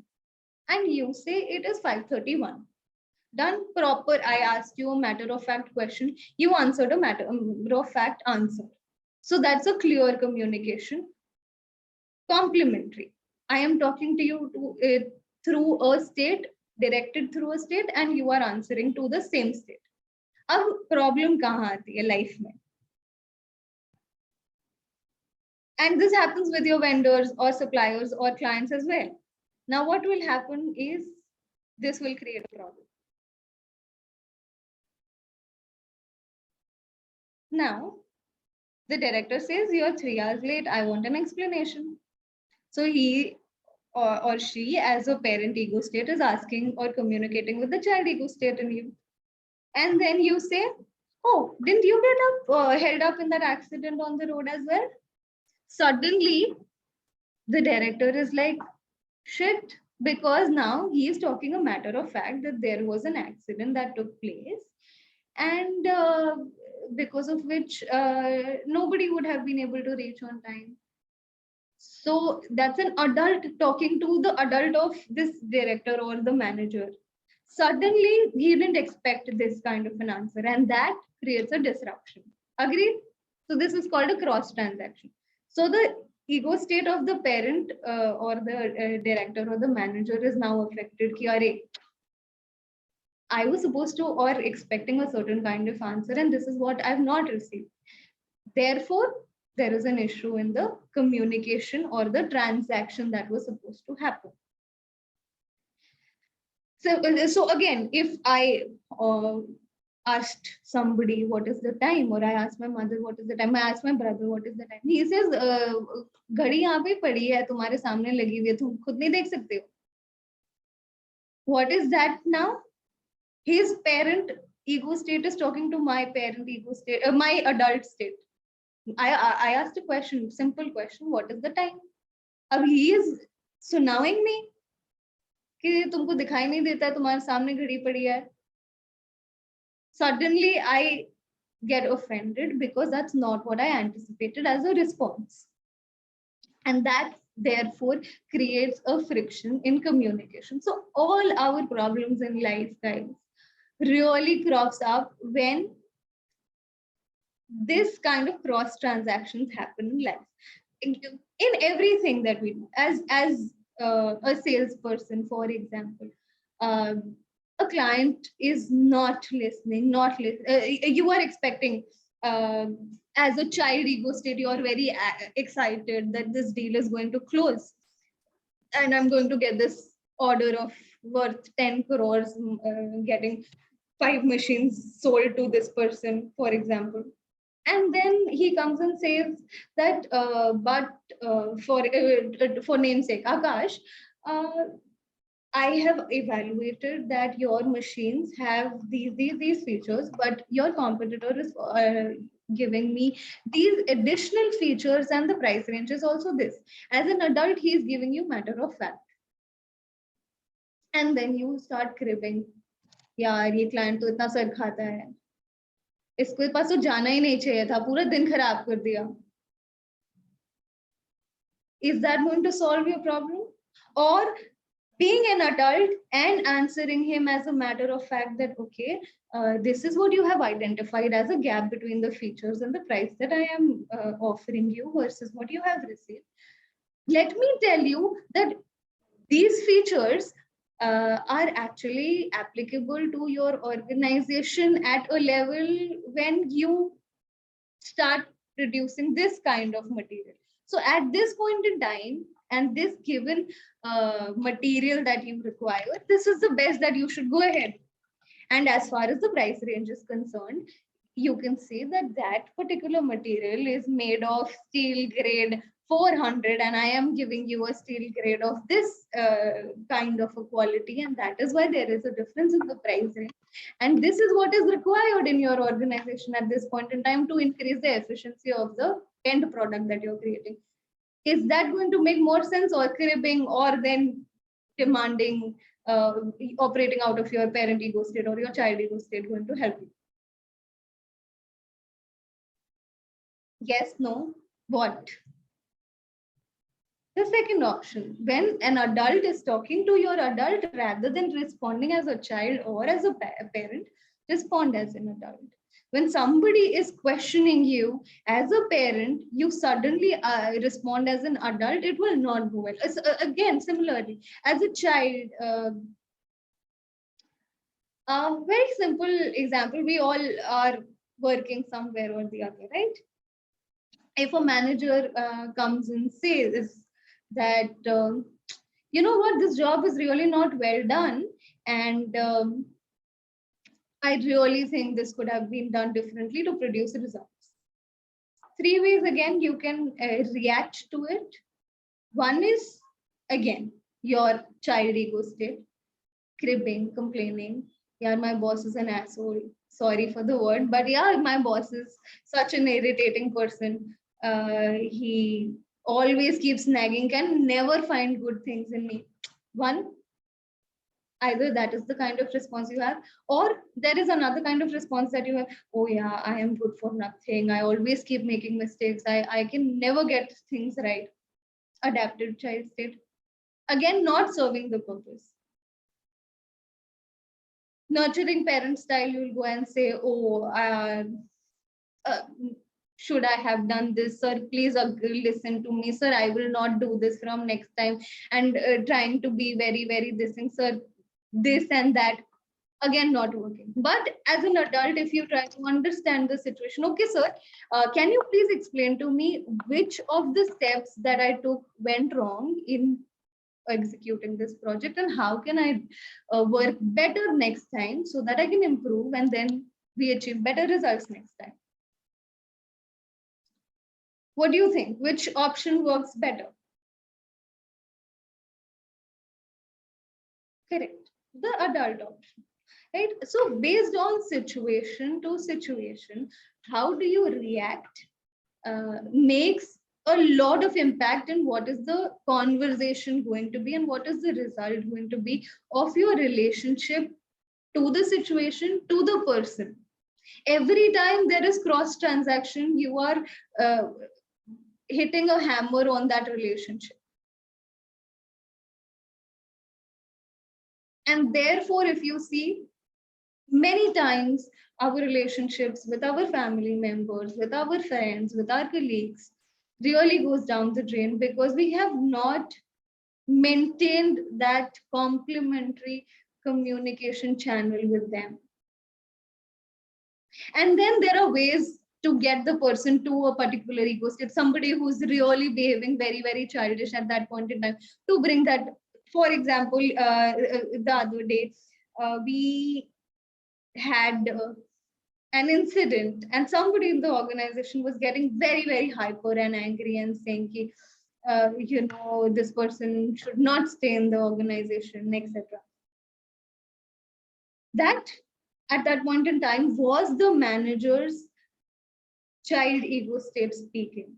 and you say it is 5:31. Done proper. I asked you a matter of fact question. You answered a matter of fact answer. So that's a clear communication. Complementary. I am talking to you through a state, directed through a state, and you are answering to the same state. अब problem कहाँ आती है life में? And this happens with your vendors or suppliers or clients as well. Now what will happen is this will create a problem. Now the director says you're 3 hours late, I want an explanation. So he or she as a parent ego state is asking or communicating with the child ego state in you. And then you say, oh, didn't you get held up in that accident on the road as well? Suddenly, the director is like, shit, because now he is talking a matter of fact that there was an accident that took place. And because of which nobody would have been able to reach on time. So that's an adult talking to the adult of this director or the manager. Suddenly, he didn't expect this kind of an answer, and that creates a disruption. Agreed? So this is called a cross transaction. So the ego state of the parent or the director or the manager is now affected. Ki, "Arey, I was supposed to or expecting a certain kind of answer, and this is what I've not received. Therefore, there is an issue in the communication or the transaction that was supposed to happen." So again, if I asked somebody what is the time, or I asked my mother what is the time, I asked my brother what is the time, he says, घड़ी यहाँ पे पड़ी है, तुम्हारे सामने लगी हुई है, तुम खुद नहीं देख सकते हो. What is that now? His parent ego state is talking to my parent ego state, my adult state. I asked a question, simple question, what is the time? अब he is सुनाइंग me कि तुमको दिखाई नहीं देता, तुम्हारे सामने घड़ी पड़ी है. Suddenly I get offended because that's not what I anticipated as a response. And that therefore creates a friction in communication. So all our problems in life, guys, really crops up when this kind of cross transactions happen in life. In everything that we do, as a salesperson, for example, a client is not listening, you are expecting, as a child ego state, you are very excited that this deal is going to close and I'm going to get this order of worth 10 crores, getting 5 machines sold to this person, for example. And then he comes and says that, for namesake, Akash, I have evaluated that your machines have these features, but your competitor is giving me these additional features and the price range is also this. As an adult, he is giving you matter of fact. And then you start cribbing. यार ये client तो इतना sir खाता है, इसके पास तो जाना ही नहीं चाहिए था, पूरा दिन खराब कर दिया. Is that going to solve your problem? Or being an adult and answering him as a matter of fact that, okay, this is what you have identified as a gap between the features and the price that I am offering you versus what you have received. Let me tell you that these features are actually applicable to your organization at a level when you start producing this kind of material. So at this point in time, and this given material that you require, this is the best that you should go ahead. And as far as the price range is concerned, you can see that that particular material is made of steel grade 400, and I am giving you a steel grade of this kind of a quality, and that is why there is a difference in the price range. And this is what is required in your organization at this point in time to increase the efficiency of the end product that you're creating. Is that going to make more sense, or cribbing, or then demanding, operating out of your parent ego state or your child ego state going to help you? Yes, no, what? The second option, when an adult is talking to your adult, rather than responding as a child or as a parent, respond as an adult. When somebody is questioning you as a parent, you suddenly respond as an adult, it will not go well. Again, similarly, as a child, a very simple example, we all are working somewhere or the other, right? If a manager comes and says that, you know what, this job is really not well done, and I really think this could have been done differently to produce results. Three ways again you can react to it. One is, again, your child ego state, cribbing, complaining. Yeah, my boss is an asshole. Sorry for the word, but yeah, my boss is such an irritating person. He always keeps nagging, can never find good things in me. One, either that is the kind of response you have, or there is another kind of response that you have. Oh yeah, I am good for nothing. I always keep making mistakes. I can never get things right. Adaptive child state. Again, not serving the purpose. Nurturing parent style, you'll go and say, oh, uh, should I have done this, sir? Please listen to me, sir. I will not do this from next time. And trying to be very, very this thing, sir, this and that. Again, not working. But as an adult, if you try to understand the situation, okay, sir, can you please explain to me which of the steps that I took went wrong in executing this project, and how can I work better next time so that I can improve and then we achieve better results next time? What do you think? Which option works better? Correct. The adult option, right? So based on situation to situation, how do you react makes a lot of impact in what is the conversation going to be and what is the result going to be of your relationship to the situation, to the person. Every time there is cross transaction, you are hitting a hammer on that relationship. And therefore, if you see, many times our relationships with our family members, with our friends, with our colleagues really goes down the drain because we have not maintained that complementary communication channel with them. And then there are ways to get the person to a particular ego state, somebody who's really behaving very, very childish at that point in time, to bring that. For example, the other day, we had an incident and somebody in the organization was getting very, very hyper and angry and saying, you know, this person should not stay in the organization, etc. That at that point in time was the manager's child ego state speaking.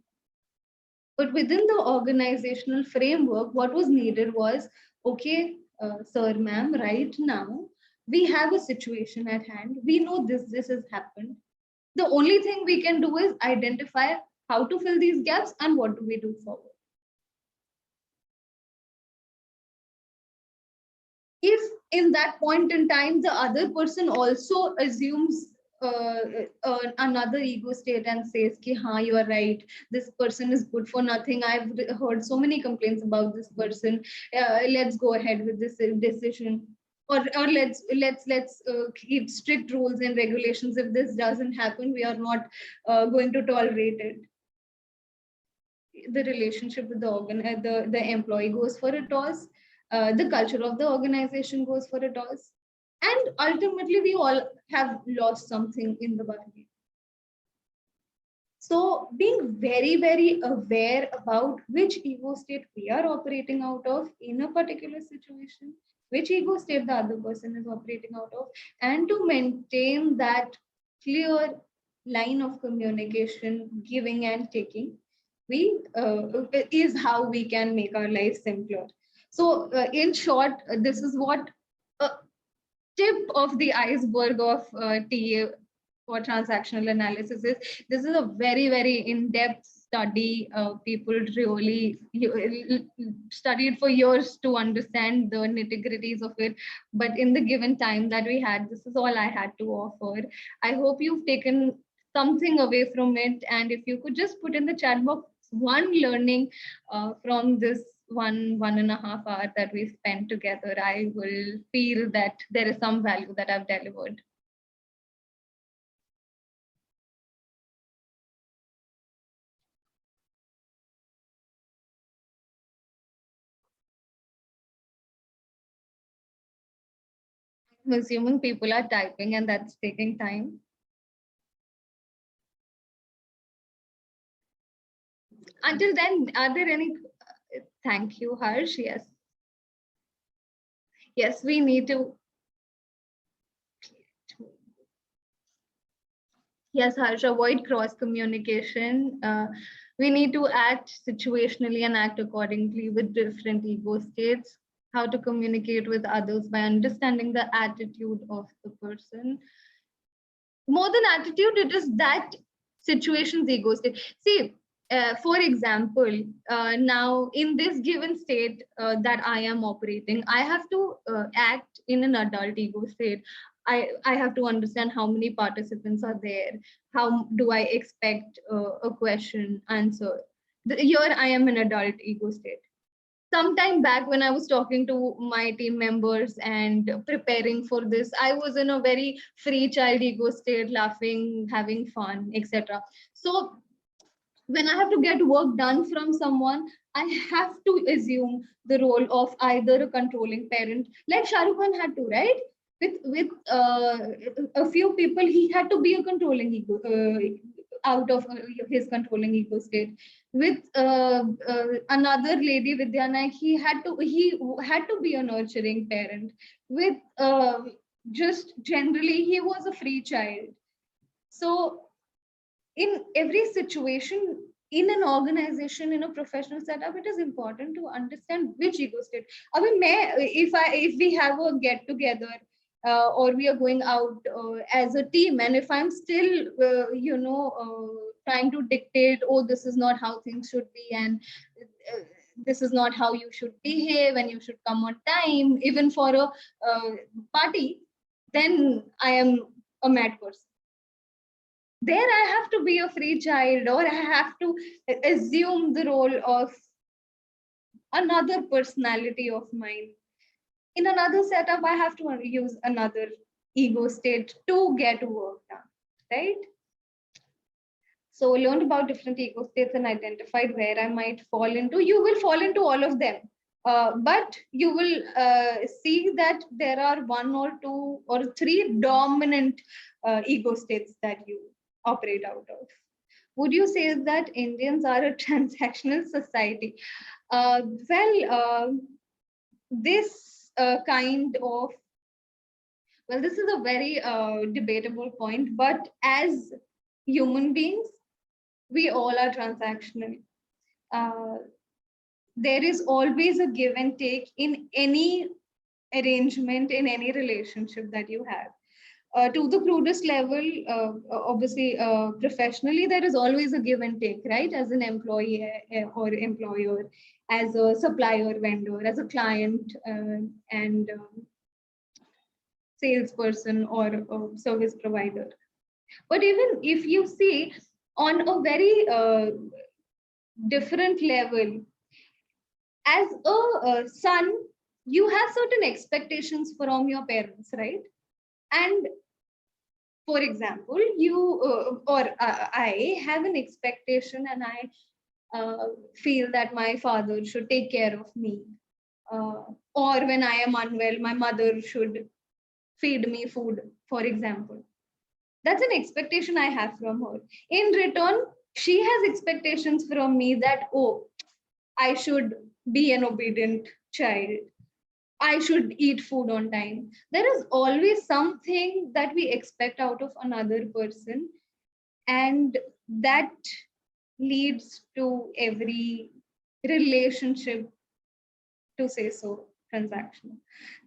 But within the organizational framework, what was needed was, okay, sir, ma'am, right now, we have a situation at hand. We know this has happened. The only thing we can do is identify how to fill these gaps and what do we do forward. If in that point in time, the other person also assumes another ego state and says, ki, haan, you are right, this person is good for nothing. I've heard so many complaints about this person. Let's go ahead with this decision. Or let's keep strict rules and regulations. If this doesn't happen, we are not going to tolerate it. The relationship with the employee goes for a toss. The culture of the organization goes for a toss. And ultimately, we all have lost something in the bargain. So being very, very aware about which ego state we are operating out of in a particular situation, which ego state the other person is operating out of, and to maintain that clear line of communication, giving and taking, is how we can make our life simpler. So in short, this is what a tip of the iceberg of TA for transactional analysis is this is a very, very in-depth study. People really studied for years to understand the nitty-gritties of it. But in the given time that we had, this is all I had to offer. I hope you've taken something away from it. And if you could just put in the chat box one learning from this 1.5 hour that we spent together, I will feel that there is some value that I've delivered. I'm assuming people are typing and that's taking time. Until then, are there any? Thank you, Harsh. Yes. Yes, we need to. Yes, Harsh, avoid cross communication. We need to act situationally and act accordingly with different ego states. How to communicate with others by understanding the attitude of the person. More than attitude, it is that situation's ego state. See, for example, now in this given state that I am operating, I have to act in an adult ego state. I have to understand how many participants are there. How do I expect a question answer? Here I am in adult ego state. Sometime back when I was talking to my team members and preparing for this, I was in a very free child ego state, laughing, having fun, etc. So when I have to get work done from someone, I have to assume the role of either a controlling parent, like Shah Rukh Khan had to, right? With a few people, he had to be a controlling ego, out of his controlling ego state. With another lady, Vidya Naik, he had to be a nurturing parent. With just generally, he was a free child. So in every situation, in an organization, in a professional setup, it is important to understand which ego state. I mean, if we have a get together or we are going out as a team, and if I'm still trying to dictate, oh, this is not how things should be, and this is not how you should behave, and you should come on time, even for a party, then I am a mad person. There I have to be a free child, or I have to assume the role of another personality of mine. In another setup, I have to use another ego state to get work done, right? So learned about different ego states and identified where I might fall into. You will fall into all of them. But you will see that there are 1 or 2 or 3 dominant ego states that you operate out of. Would you say that Indians are a transactional society? This kind of, well, this is a very debatable point, but as human beings, we all are transactional. There is always a give and take in any arrangement, in any relationship that you have. To the crudest level, obviously, professionally, there is always a give and take, right? As an employee or employer, as a supplier, vendor, as a client, and salesperson or service provider. But even if you see on a very different level, as a son, you have certain expectations from your parents, right? And for example, you I have an expectation, and I feel that my father should take care of me. Or when I am unwell, my mother should feed me food, for example. That's an expectation I have from her. In return, she has expectations from me that, oh, I should be an obedient child. I should eat food on time. There is always something that we expect out of another person, and that leads to every relationship, to say so, transactional.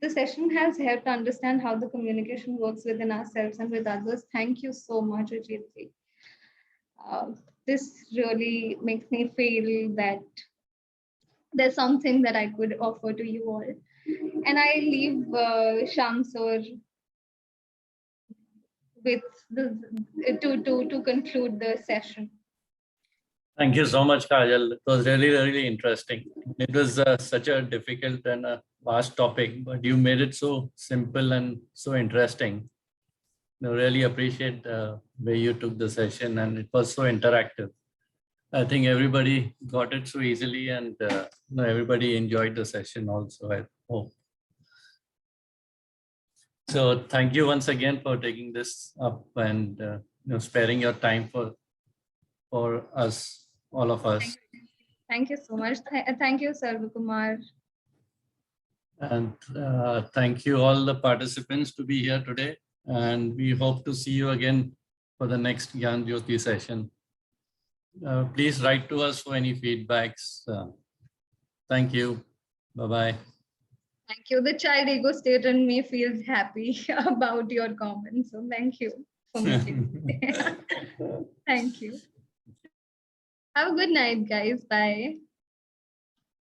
The session has helped understand how the communication works within ourselves and with others. Thank you so much, Jyoti. This really makes me feel that there's something that I could offer to you all. And I leave Shamsur with to conclude the session. Thank you so much, Kajal. It was really, really interesting. It was such a difficult and a vast topic, but you made it so simple and so interesting. I really appreciate the way you took the session, and it was so interactive. I think everybody got it so easily, and everybody enjoyed the session also, I hope. So thank you once again for taking this up and sparing your time for us, all of us. Thank you so much. Thank you, Sarvakumar. And thank you all the participants to be here today. And we hope to see you again for the next Gyan Jyoti session. Please write to us for any feedbacks. Thank you. Bye-bye. Thank you. The child ego state in me feels happy about your comments. So thank you for making it. Thank you. Have a good night, guys. Bye.